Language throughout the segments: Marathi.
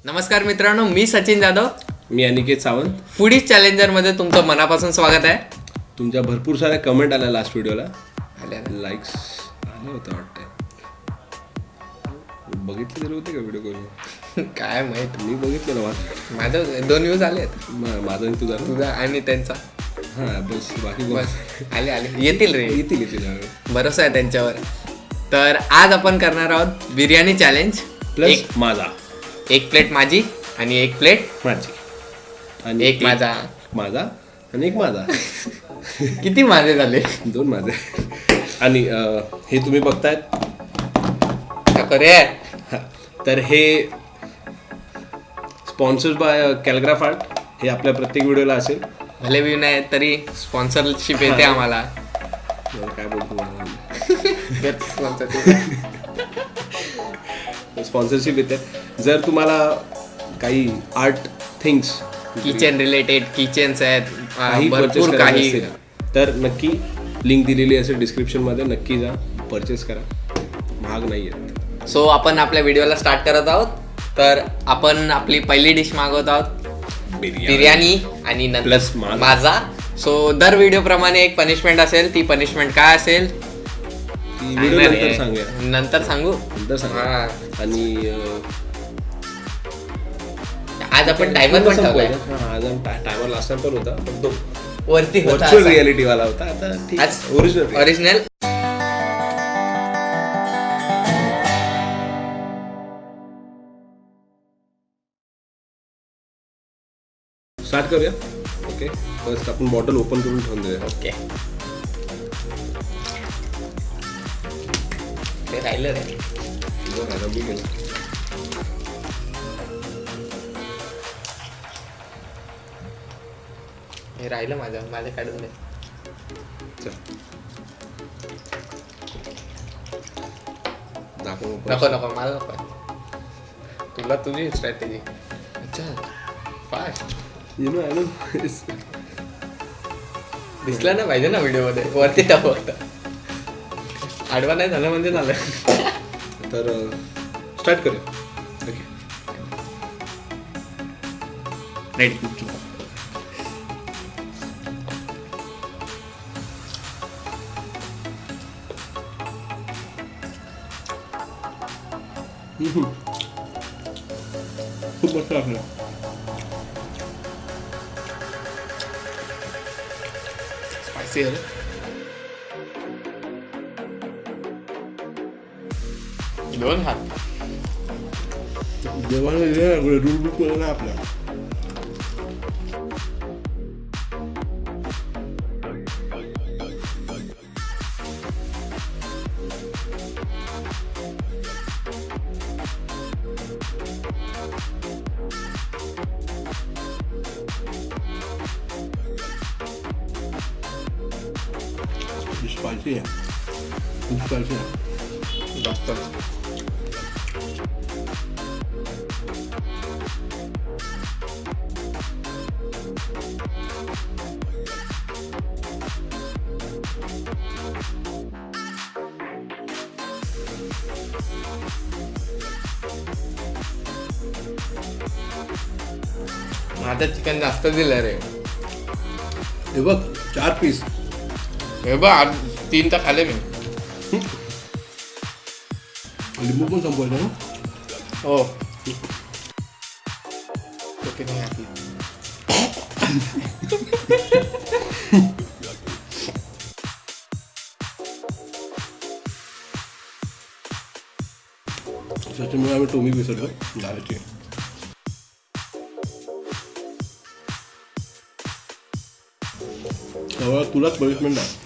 नमस्कार मित्रांनो, मी सचिन जाधव. मी अनिकेत सावंत. फूडीज चॅलेंजर मध्ये तुमचं मनापासून स्वागत आहे. तुमच्या भरपूर साऱ्या कमेंट आल्या लास्ट व्हिडिओला, आल्या लाईक्स आले होते वाटते. बघितले तरी होते का व्हिडिओ करून? काय माहित, मी बघितलं ना. माझं 2 व्ह्यूज आलेत, माझा आणि तुझा आणि त्यांचा. हां बस, बाकी बस आले येतील रे, येतील भरोसा आहे त्यांच्यावर. तर आज आपण करणार आहोत बिर्याणी चॅलेंज. प्लस माझा एक प्लेट माझी आणि एक प्लेट माझी आणि एक माझा आणि एक माझा. किती माझे झाले? 2 माझे. आणि हे तुम्ही बघतायत तर हे स्पॉन्सर्ड बाय कॅलग्राफ आर्ट. हे आपल्या प्रत्येक व्हिडिओला असेल. भले व्ह्यू नाही तरी स्पॉन्सरशिप येते आम्हाला. काय बोलतो स्पॉन्सरशिप येते. जर तुम्हाला काही art things, kitchen related kitchens आहेत, भरपूर काही, तर नक्की लिंक दिलेली असेल डिस्क्रिप्शनमध्ये. नक्की जा, परचेस करा, महाग नाही आहेत. सो आपण आपल्या व्हिडिओला स्टार्ट करत आहोत. तर आपण आपली पहिली डिश मागवत आहोत बिर्याणी आणि प्लस माझा. सो दर व्हिडिओ प्रमाणे एक पनिशमेंट असेल. ती पनिशमेंट काय असेल नंतर सांगू. आणि आज आपण टायमर पण ठेवलाय. आज टायमर लास्ट टाइम पण होता, पण तो वरती व्हर्च्युअल रियालिटी वाला होता. आता ओरिजिनल स्टार्ट करूया. ओके, फर्स्ट आपण बॉटल ओपन करून ठेवून देऊया. ओके, ते राहिलं रे. मी गेलो. हे राहिलं माझं काढून दे. नको मला नको. तुला तुझी स्ट्रॅटेजी. अच्छा, फास्ट. दिसला ना पाहिजे ना व्हिडिओ मध्ये. वरती टाक फक्त, आडवा नाही झालं म्हणजे झालं. तर स्टार्ट करूया. Okay, ready. खूप मस्त लागलं. स्पायसी आहे. दोन हात जेवण रूल ना आपल्या. स्पायसी आहे, खूप स्पायसी आहे. जास्त. माझं चिकन जास्त दिलं रे. हे बघ, 4 पीस. हे बघ, 3 तर खाले मी. लिंबू पण संपवायचं ना. हो, ओके. नाही आपली त्याच्यामुळे आम्ही टोमी विसरलो झाल्याची. तेव्हा तुलाच पनिशमेंट आहे.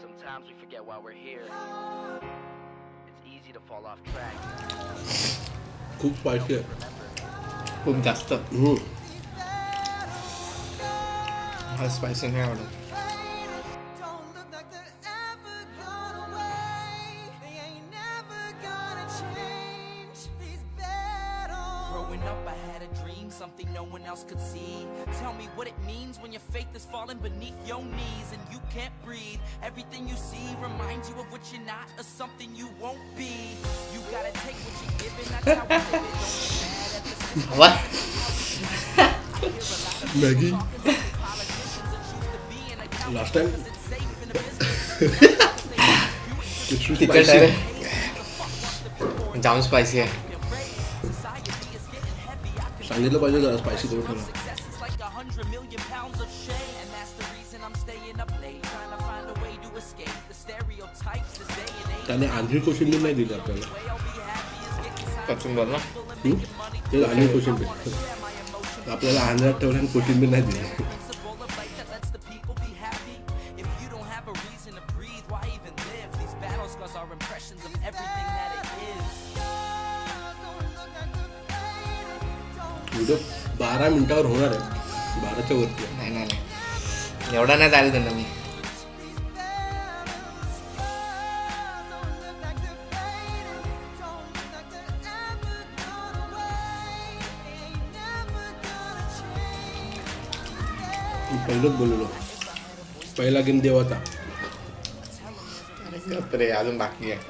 Sometimes we forget why we're here. It's easy to fall off track. खूप स्पायसी आहे, खूप जास्त. हा स्पायसी नाही आवडत. Growing Growing up, I had a dream, something no one else could see. Tell me what it means when your faith is falling beneath your knees and you can't breathe. Everything you see reminds you of what you're not or something you won't be. You gotta take what you're given, that's how we live it. Don't get mad at the system. What? Maggi last time तिखट आहे जाम स्पायसी आहे. सांगितलं पाहिजे जरा स्पायसी करून ठेवला. Like 100 million pounds of shame, and that's the reason I'm staying up late, trying to find a way to escape the stereotypes this day and age. त्याने आंधी कोशिंबीर नाही दिली आपल्याला. कचुंबर ना ते आंधी कोशिंबीर आपल्याला आंध्रात ठेवलं आणि कोशिंबीर नाही दिली. Principle of life that lets the people be happy. If you don't have a reason to breathe, why even live? These battle scars are impressions of everything that it is. Video 12 मिनिटावर होणार आहे. 12च्या वरती आहे. नाही एवढा नाही जायला त्यांना मी. पहिलंच बोललो पहिला गेम देवाचा. रे अजून बाकी आहे.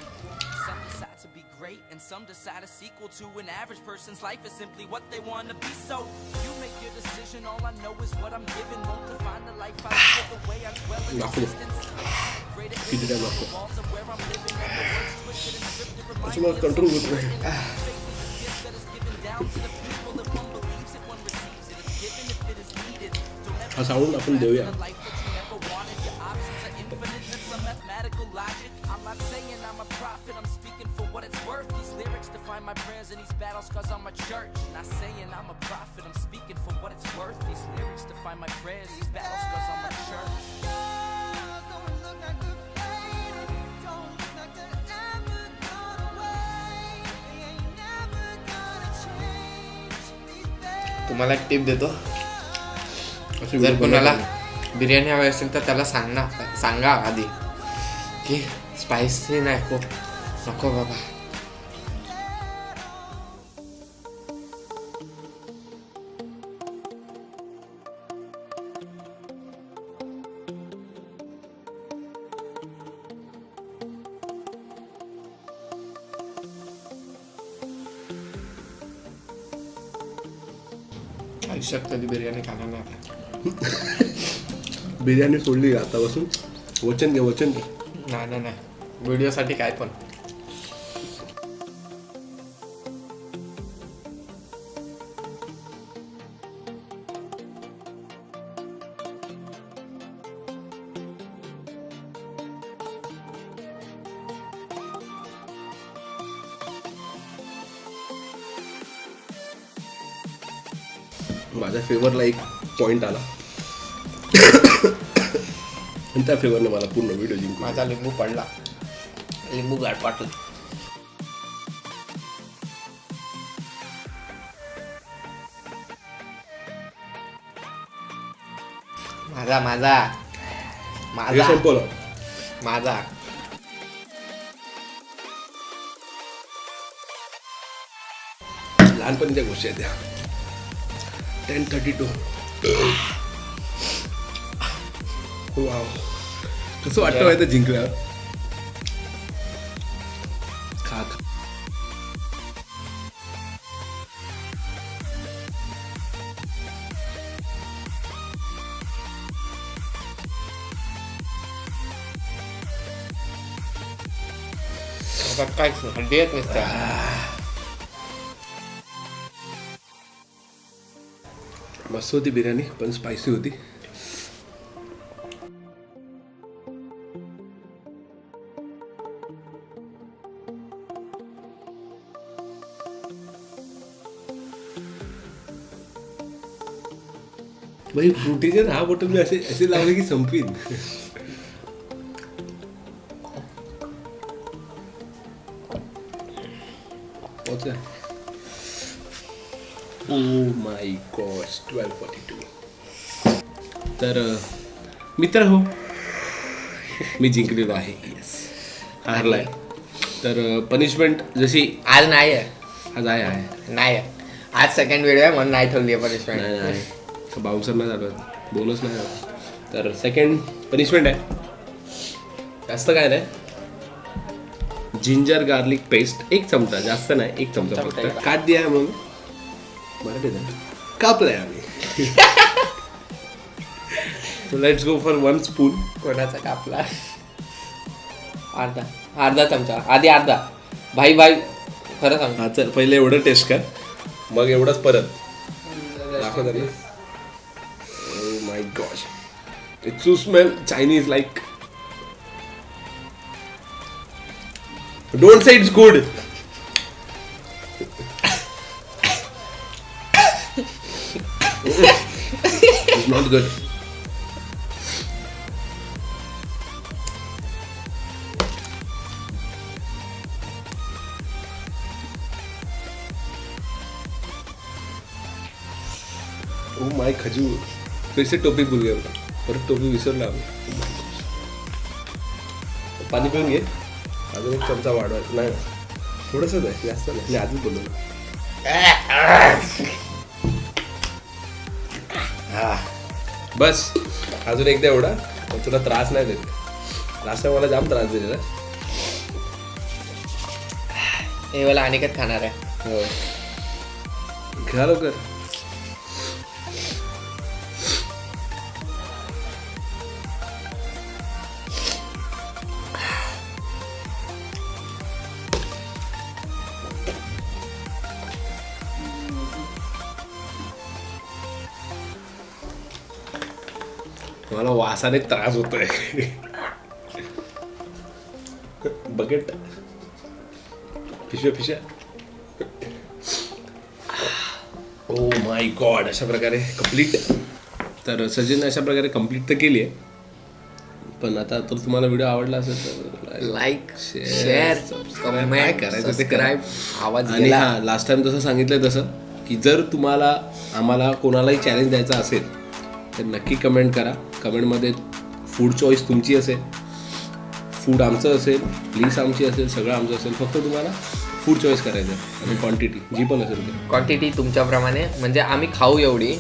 Some decide to be great and some decide a sequel to an average person's life is simply what they want to be. So you make your decision, all I know is what I'm given won't define the life I live the way I dwell in existence. किती टाइम लागतो Walls of where I'm living and the words twisted and scripted remind असं मला कंट्रोल होत नाही. faith is a gift that is given down to the people. If one believes it, one receives it. It's given if it is needed. Don't ever हा साऊंड आपण देऊया. the life that you never wanted. Your options are infinite. That's some mathematical logic. I'm not saying I'm a prophet. I'm speaking for what it's worth. These lyrics define my prayers and these battle scars on my church. Not saying I'm a prophet. I'm speaking for what it's worth. These lyrics define my prayers. These battle scars on my church. तुम्हाला एक टिप देतो. जर कोणाला बिर्याणी हवी असेल तर त्याला सांगा आधी की स्पायसी नको बाबा. आयुष्यात कधी बिर्याणी खाणार नाही आता. बिर्याणी सोडली आतापासून. वचन घे नाही व्हिडिओसाठी काय पण. माझ्या फेवरला एक पॉइंट आला आणि त्या फेवरने मला पूर्ण व्हिडिओ जिंकला. माझा लिंबू पडला. लिंबू गाडपाटून. माझा हे संपवलं. माझा लहानपणीच्या गोष्टी आहेत त्या. 10:32. वाव कसं वाटतं माहिती जिंकल्यावर. खा काय हड्डी येत नसते. मस्त होती बिर्याणी पण स्पायसी होती. भाई फ्रुटीचे 10 बॉटल मी असे लावले की संपीन. Oh my God 12:42. तर मित्र हो मी जिंकलेलो आहे. येस हारलाय. तर पनिशमेंट जशी आज नाही आहे. आज आहे नाही आज सेकंड व्हिडिओ आहे म्हणून नाही ठेवली पनिशमेंट. नाही बाउन्सर नाही झालं, बोनस नाही झालं. तर सेकंड पनिशमेंट आहे, जास्त काय नाही, जिंजर गार्लिक पेस्ट 1 चमचा, जास्त नाही 1 चमचा फक्त. काट दिया मग मराठीत कापलाय आम्ही. So let's go for 1 spoon. कोणाचा कापला? अर्धा चमचा. आधी अर्धा. भाई खरं सांग. हा चल पहिले एवढं टेस्ट कर, मग एवढंच परत दाखव त्यांना. Oh my gosh, it's too smell Chinese like. Don't say it's good. It's not good. Oh my खजूर, फिर से टोपी भूल गया, परत टोपी विसरला आम्ही. पाणी पिऊन घे, अजून 1 चमचा वाढवायचा. नाही थोडंसंच आहे, जास्त नाही, मी आधीच बोललो ना. बस अजून एकदा एवढा, तुला त्रास नाही देत. लास्ट टाइम मला जाम त्रास दिलेला. हे मला अनिकेत खाणार आहे. हो घ्या लवकर. मला वासाने त्रास होतोय. बकेट पिशव्या. ओ माय गॉड, अशा प्रकारे कम्प्लीट. तर सचिन अशा प्रकारे कम्प्लीट तर केली आहे, पण आता तर तुम्हाला व्हिडिओ आवडला असेल तर लाईक शेअर काय करायचं ते करा. आवाज. आणि हा लास्ट टाइम जसं सांगितलं तसं की जर तुम्हाला आम्हाला कोणालाही चॅलेंज द्यायचा असेल तर नक्की कमेंट करा. कमेंटमध्ये फूड चॉईस तुमची असेल, फूड आमचं असेल, लिस्ट आमची असेल, सगळं आमचं असेल. फक्त तुम्हाला फूड चॉईस करायचं आणि क्वांटिटी जी पण असेल ते. क्वांटिटी तुमच्याप्रमाणे, म्हणजे आम्ही खाऊ एवढी,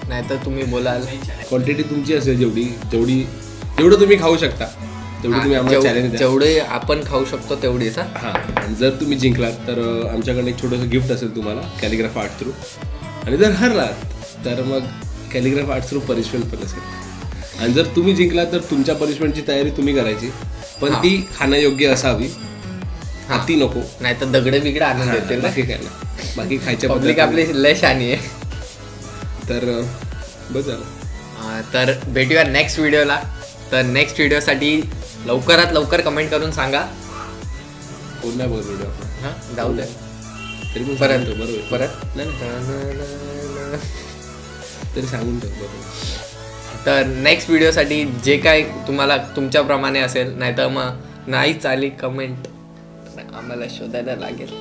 नाहीतर तुम्ही बोलाल. क्वांटिटी तुमची असेल जेवढं तुम्ही खाऊ शकता तेवढी तुम्ही आम्हाला चॅलेंज द्या. जेवढे आपण खाऊ शकतो तेवढीच. हां, आणि जर तुम्ही जिंकलात तर आमच्याकडे एक छोटंसं गिफ्ट असेल तुम्हाला कॅलिग्राफ आर्ट थ्रू. आणि जर हरलात तर मग कॅलिग्राफ आर्ट थ्रू पनिशमेंट पण असेल. आणि जर तुम्ही जिंकलात तर तुमच्या पनिशमेंटची तयारी तुम्ही करायची, पण ती खाण्यायोग्य असावी. ती नको, नाही तर दगडे बिगडे आणून देतील. बाकी काय ना, बाकी खायच्या पब्लिक आपली लय शानी आहे. तर बस झालं. तर भेटूया नेक्स्ट व्हिडिओला. तर नेक्स्ट व्हिडिओसाठी लवकरात लवकर कमेंट करून सांगा. कोण नाही बघत व्हिडिओ आपण. हां जाऊ दे, तरी पण परत बरोबर परत नाही तरी सांगून टाक बरोबर. तर नेक्स्ट व्हिडिओसाठी जे काय तुम्हाला तुमच्याप्रमाणे असेल, नाही तर मग नाहीच आली कमेंट आम्हाला शोधायला लागेल.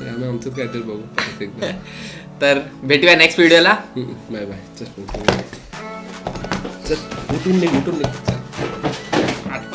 आम्ही आमचं काहीतरी बघू. तर भेटूया नेक्स्ट व्हिडिओला. Bye bye. चल उठून निघ. 8